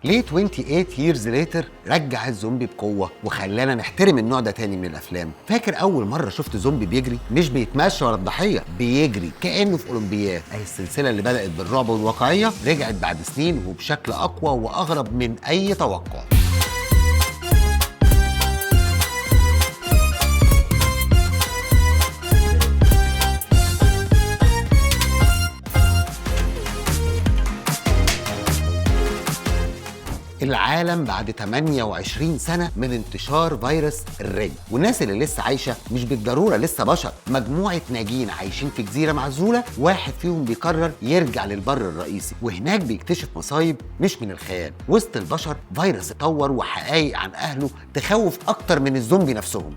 ليه 28 years later رجع الزومبي بقوة وخلانا نحترم النوع ده تاني من الأفلام؟ فاكر أول مرة شفت زومبي بيجري؟ مش بيتمشى ورا الضحية، بيجري كأنه في أولمبياد. أي السلسلة اللي بدأت بالرعب والواقعية رجعت بعد سنين وبشكل أقوى وأغرب من أي توقع. العالم بعد 28 سنة من انتشار فيروس الرج، والناس اللي لسه عايشة مش بالضرورة لسه بشر، مجموعة ناجين عايشين في جزيرة معزولة، واحد فيهم بيقرر يرجع للبر الرئيسي وهناك بيكتشف مصايب مش من الخيال. وسط البشر فيروس اتطور وحقايق عن أهله تخوف أكتر من الزومبي نفسهم.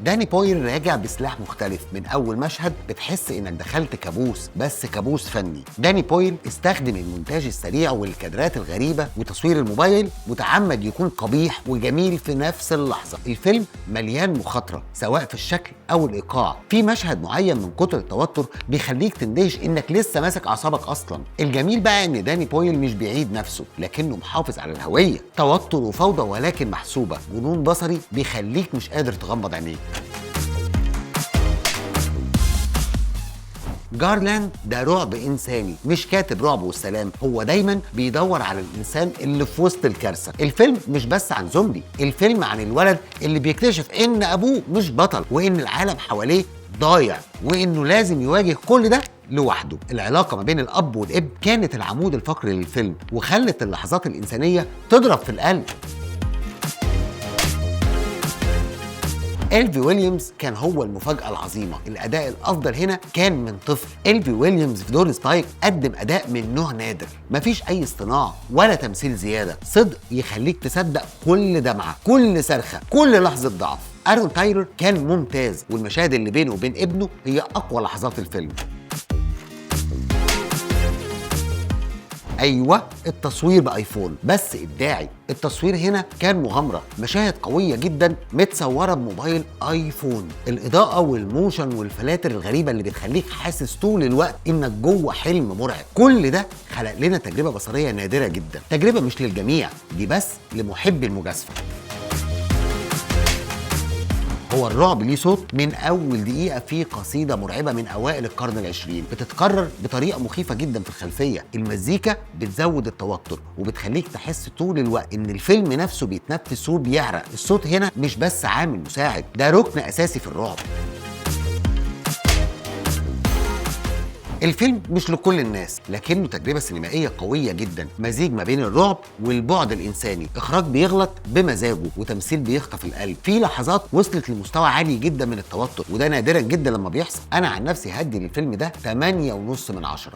داني بويل راجع بسلاح مختلف. من أول مشهد بتحس إنك دخلت كابوس، بس كابوس فني. داني بويل استخدم المونتاج السريع والكادرات الغريبة وتصوير الموبايل متعمد يكون قبيح وجميل في نفس اللحظة. الفيلم مليان مخاطرة سواء في الشكل أو الإيقاع. في مشهد معين من كتر التوتر بيخليك تندهش إنك لسه ماسك أعصابك أصلا. الجميل بقى إن داني بويل مش بيعيد نفسه لكنه محافظ على الهوية. توتر وفوضى ولكن محسوبة. جنون بصري بيخليك مش قادر تغمض عينيك. جارلاند ده رعب إنساني، مش كاتب رعب والسلام، هو دايما بيدور على الإنسان اللي في وسط الكارثة. الفيلم مش بس عن زومبي، الفيلم عن الولد اللي بيكتشف إن أبوه مش بطل وإن العالم حواليه ضايع وإنه لازم يواجه كل ده لوحده. العلاقة ما بين الأب والابن كانت العمود الفقري للفيلم وخلت اللحظات الإنسانية تضرب في القلب. إلفي ويليامز كان هو المفاجأة العظيمة. الأداء الأفضل هنا كان من طفل. إلفي ويليامز في دور سبايك قدم أداء من نوع نادر، مفيش أي اصطناع ولا تمثيل زيادة، صدق يخليك تصدق كل دمعة، كل صرخة، كل لحظة ضعف. آرون تايلر كان ممتاز، والمشاهد اللي بينه وبين ابنه هي أقوى لحظات الفيلم. ايوه التصوير بايفون بس ابداعي. التصوير هنا كان مغامره، مشاهد قويه جدا متصوره بموبايل ايفون. الاضاءه والموشن والفلاتر الغريبه اللي بتخليك حاسس طول الوقت انك جوه حلم مرعب. كل ده خلق لنا تجربه بصريه نادره جدا، تجربه مش للجميع، دي بس لمحبي المجازفه. هو الرعب ليه صوت من أول دقيقة في قصيدة مرعبة من أوائل القرن العشرين بتتكرر بطريقة مخيفة جدا في الخلفية. المزيكا بتزود التوتر وبتخليك تحس طول الوقت إن الفيلم نفسه بيتنفس وبيعرق. الصوت هنا مش بس عامل مساعد، ده ركن أساسي في الرعب. الفيلم مش لكل الناس لكنه تجربة سينمائية قوية جدا، مزيج ما بين الرعب والبعد الإنساني، إخراج بيغلط بمزاجه وتمثيل بيخطف القلب. في لحظات وصلت لمستوى عالي جدا من التوتر وده نادرا جدا لما بيحصل. أنا عن نفسي هدي للفيلم ده 8.5 من 10.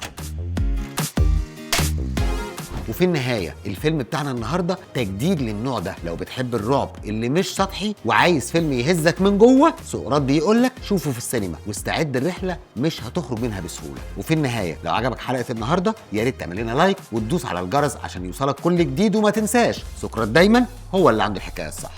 وفي النهاية الفيلم بتاعنا النهاردة تجديد للنوع ده. لو بتحب الرعب اللي مش سطحي وعايز فيلم يهزك من جوه، سقراط بيقولك شوفه في السينما واستعد الرحلة مش هتخرج منها بسهولة. وفي النهاية لو عجبك حلقة النهاردة يا ريت تعمل لنا لايك وتدوس على الجرس عشان يوصلك كل جديد، وما تنساش سقراط دايما هو اللي عنده الحكاية الصح.